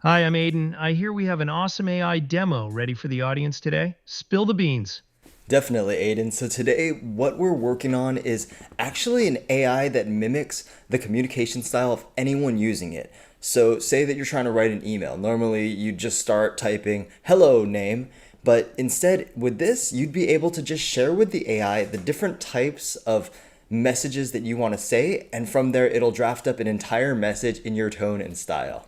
Hi, I'm Aiden. I hear we have an awesome AI demo ready for the audience today. Spill the beans. Definitely, Aiden. So today, what we're working on is actually an AI that mimics the communication style of anyone using it. So say that you're trying to write an email. Normally, you just start typing "hello name," but instead with this, you'd be able to just share with the AI the different types of messages that you want to say, and from there, it'll draft up an entire message in your tone and style.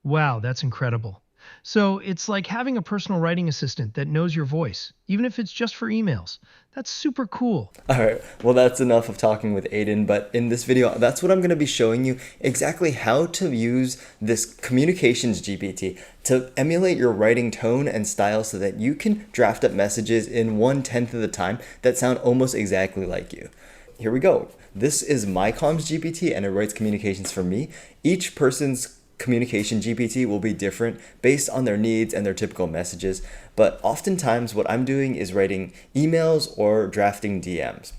Wow, that's incredible. So it's like having a personal writing assistant that knows your voice, even if it's just for emails. That's super cool. All right, well, that's enough of talking with Aiden, but in this video, that's what I'm going to be showing you exactly how to use this communications GPT to emulate your writing tone and style so that you can draft up messages in 1/10 of the time that sound almost exactly like you. Here we go. This is my comms GPT and it writes communications for me. Each person's communication GPT will be different based on their needs and their typical messages, but oftentimes what I'm doing is writing emails or drafting DMs.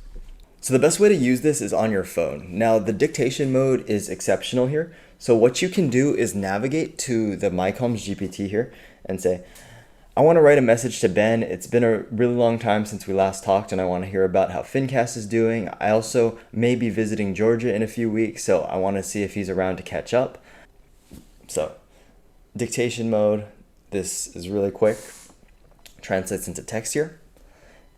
So the best way to use this is on your phone. Now the dictation mode is exceptional here. So what you can do is navigate to the MyComms GPT here and say, I want to write a message to Ben. It's been a really long time since we last talked and I want to hear about how FinCast is doing. I also may be visiting Georgia in a few weeks, so I want to see if he's around to catch up. So dictation mode, this is really quick, translates into text here,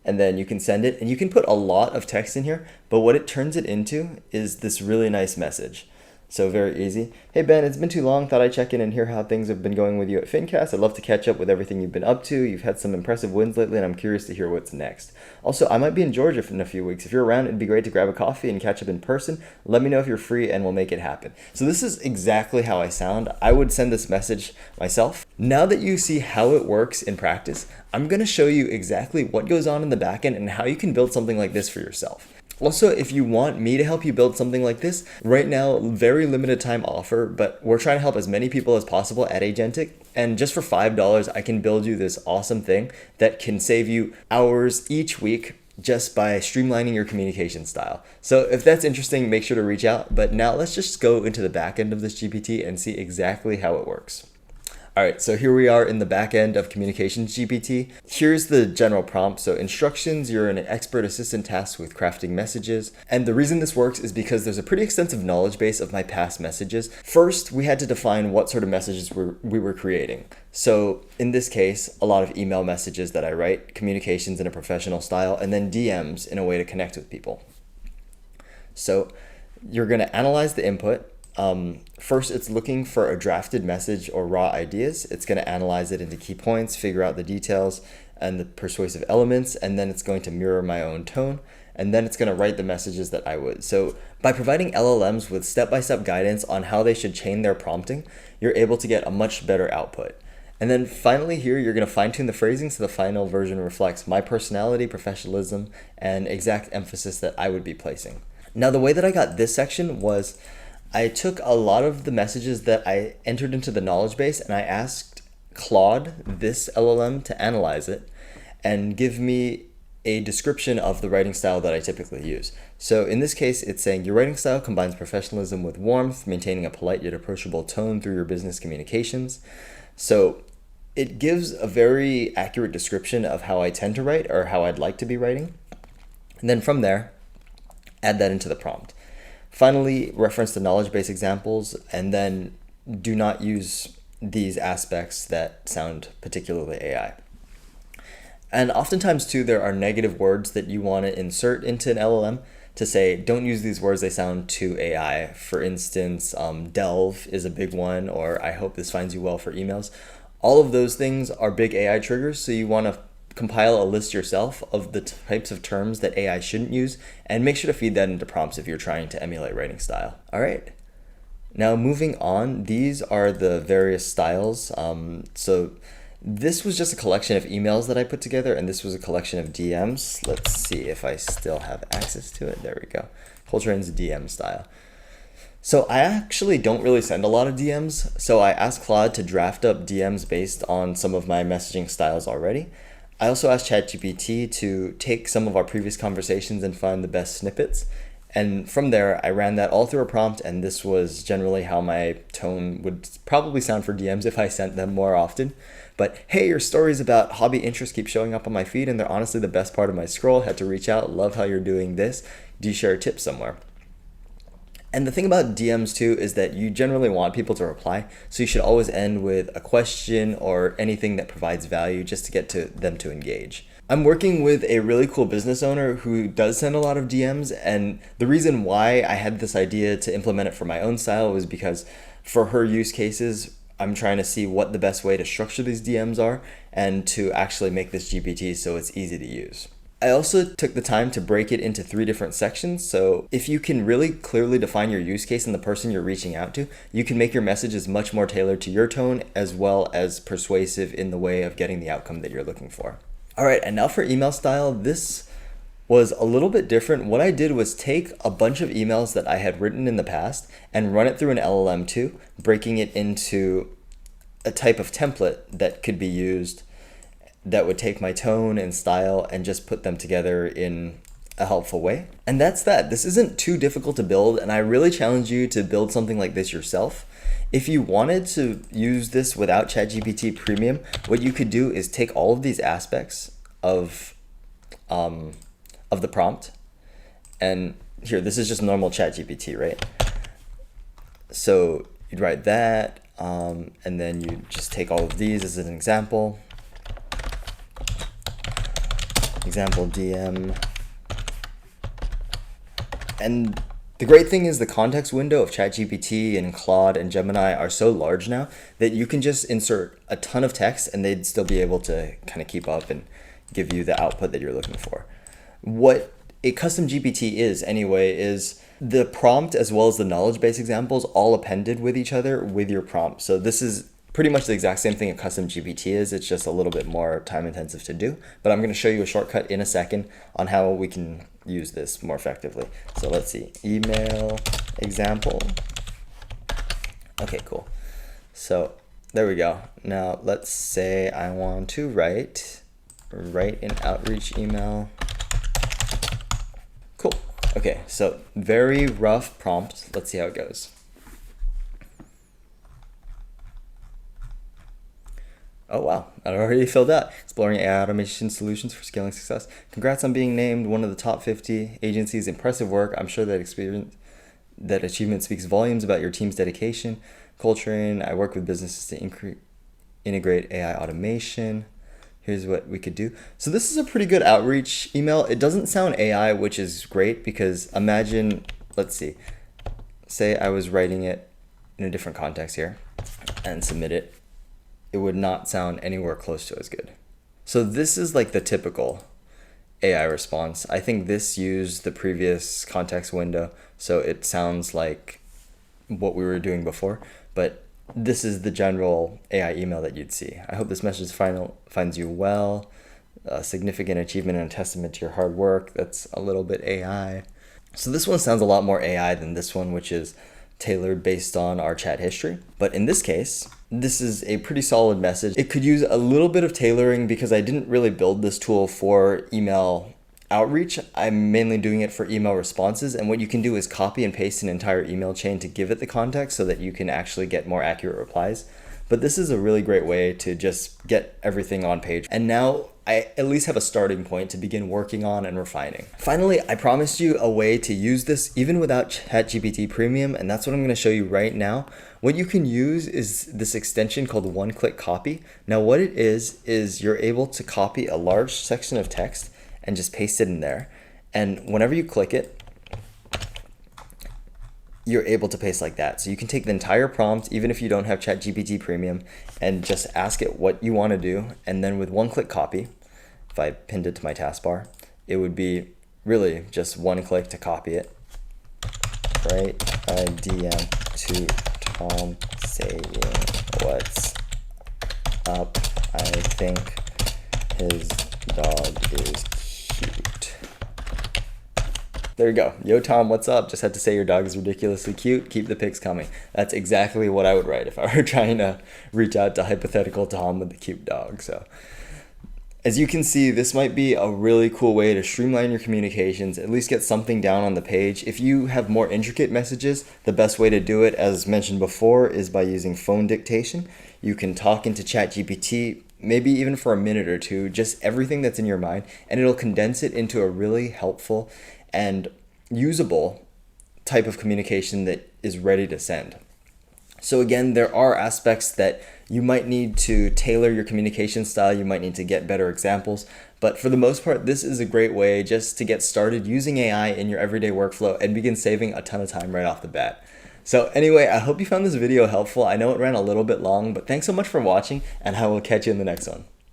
and then you can send it and you can put a lot of text in here, but what it turns it into is this really nice message. So very easy. Hey Ben, it's been too long. Thought I'd check in and hear how things have been going with you at FinCast. I'd love to catch up with everything you've been up to. You've had some impressive wins lately, and I'm curious to hear what's next. Also, I might be in Georgia in a few weeks. If you're around, it'd be great to grab a coffee and catch up in person. Let me know if you're free, and we'll make it happen. So this is exactly how I sound. I would send this message myself. Now that you see how it works in practice, I'm going to show you exactly what goes on in the backend and how you can build something like this for yourself. Also, if you want me to help you build something like this, right now, very limited time offer, but we're trying to help as many people as possible at Aidgentic. And just for $5, I can build you this awesome thing that can save you hours each week just by streamlining your communication style. So if that's interesting, make sure to reach out. But now let's just go into the back end of this GPT and see exactly how it works. All right, so here we are in the back end of Communications GPT. Here's the general prompt. So instructions, you're an expert assistant tasked with crafting messages. And the reason this works is because there's a pretty extensive knowledge base of my past messages. First, we had to define what sort of messages we were creating. So in this case, a lot of email messages that I write, communications in a professional style, and then DMs in a way to connect with people. So you're gonna analyze the input. First, it's looking for a drafted message or raw ideas. It's going to analyze it into key points, figure out the details and the persuasive elements, and then it's going to mirror my own tone, and then it's going to write the messages that I would. So by providing LLMs with step-by-step guidance on how they should chain their prompting, you're able to get a much better output. And then finally here, you're going to fine-tune the phrasing so the final version reflects my personality, professionalism, and exact emphasis that I would be placing. Now, the way that I got this section was I took a lot of the messages that I entered into the knowledge base and I asked Claude, this LLM, to analyze it and give me a description of the writing style that I typically use. So in this case, it's saying your writing style combines professionalism with warmth, maintaining a polite yet approachable tone through your business communications. So it gives a very accurate description of how I tend to write or how I'd like to be writing. And then from there, add that into the prompt. Finally, reference the knowledge base examples, and then do not use these aspects that sound particularly AI. And oftentimes, too, there are negative words that you want to insert into an LLM to say, don't use these words, they sound too AI. For instance, delve is a big one, or I hope this finds you well for emails. All of those things are big AI triggers, so you want to compile a list yourself of the types of terms that AI shouldn't use and make sure to feed that into prompts if you're trying to emulate writing style. All right. Now moving on, these are the various styles. So this was just a collection of emails that I put together, and this was a collection of DMs. Let's see if I still have access to it. There we go. Coltrane's DM style. So I actually don't really send a lot of DMs, so I asked Claude to draft up DMs based on some of my messaging styles already. I also asked ChatGPT to take some of our previous conversations and find the best snippets. And from there, I ran that all through a prompt, and this was generally how my tone would probably sound for DMs if I sent them more often. But hey, your stories about hobby interests keep showing up on my feed, and they're honestly the best part of my scroll. Had to reach out. Love how you're doing this. Do you share a tip somewhere? And the thing about DMs too is that you generally want people to reply, so you should always end with a question or anything that provides value just to get to them to engage. I'm working with a really cool business owner who does send a lot of DMs, and the reason why I had this idea to implement it for my own style was because for her use cases, I'm trying to see what the best way to structure these DMs are and to actually make this GPT so it's easy to use. I also took the time to break it into 3 different sections, so if you can really clearly define your use case and the person you're reaching out to, you can make your messages much more tailored to your tone as well as persuasive in the way of getting the outcome that you're looking for. All right, and now for email style, this was a little bit different. What I did was take a bunch of emails that I had written in the past and run it through an LLM too, breaking it into a type of template that could be used that would take my tone and style and just put them together in a helpful way. And that's that. This isn't too difficult to build, and I really challenge you to build something like this yourself. If you wanted to use this without ChatGPT Premium, what you could do is take all of these aspects of the prompt, and here, this is just normal ChatGPT, right? So you'd write that, and then you just take all of these as an example. Example DM. And the great thing is the context window of ChatGPT and Claude and Gemini are so large now that you can just insert a ton of text and they'd still be able to kind of keep up and give you the output that you're looking for. What a custom GPT is anyway is the prompt as well as the knowledge base examples all appended with each other with your prompt. So this is pretty much the exact same thing a custom GPT is. It's just a little bit more time intensive to do, but I'm going to show you a shortcut in a second on how we can use this more effectively. So let's see, email example. Okay, cool. So there we go. Now let's say I want to write an outreach email. Cool. Okay, so very rough prompt. Let's see how it goes. Oh wow, I already filled out. Exploring AI automation solutions for scaling success. Congrats on being named one of the top 50 agencies. Impressive work. I'm sure that achievement speaks volumes about your team's dedication. Coltrane, I work with businesses to integrate AI automation. Here's what we could do. So this is a pretty good outreach email. It doesn't sound AI, which is great because imagine, let's see, say I was writing it in a different context here and submit it. It would not sound anywhere close to as good. So this is like the typical AI response. I think this used the previous context window, so it sounds like what we were doing before, but this is the general AI email that you'd see. I hope this message finds you well. A significant achievement and a testament to your hard work. That's a little bit AI. So this one sounds a lot more AI than this one, which is tailored based on our chat history. But in this case, this is a pretty solid message. It could use a little bit of tailoring because I didn't really build this tool for email outreach. I'm mainly doing it for email responses. And what you can do is copy and paste an entire email chain to give it the context so that you can actually get more accurate replies. But this is a really great way to just get everything on page. And now I at least have a starting point to begin working on and refining. Finally, I promised you a way to use this even without ChatGPT Premium, and that's what I'm going to show you right now. What you can use is this extension called one-click copy. Now what it is you're able to copy a large section of text and just paste it in there. And whenever you click it, you're able to paste like that. So you can take the entire prompt, even if you don't have ChatGPT Premium, and just ask it what you want to do. And then with one-click copy, if I pinned it to my taskbar, it would be really just one click to copy it. Write a DM to Tom saying what's up. I think his dog is cute. There you go. Yo, Tom, what's up? Just had to say your dog is ridiculously cute. Keep the pics coming. That's exactly what I would write if I were trying to reach out to hypothetical Tom with the cute dog. So As you can see, this might be a really cool way to streamline your communications, at least get something down on the page. If you have more intricate messages, the best way to do it, as mentioned before, is by using phone dictation. You can talk into ChatGPT, maybe even for a minute or two, just everything that's in your mind, and it'll condense it into a really helpful and usable type of communication that is ready to send. So again, there are aspects that you might need to tailor your communication style, you might need to get better examples, but for the most part, this is a great way just to get started using AI in your everyday workflow and begin saving a ton of time right off the bat. So anyway, I hope you found this video helpful. I know it ran a little bit long, but thanks so much for watching, and I will catch you in the next one.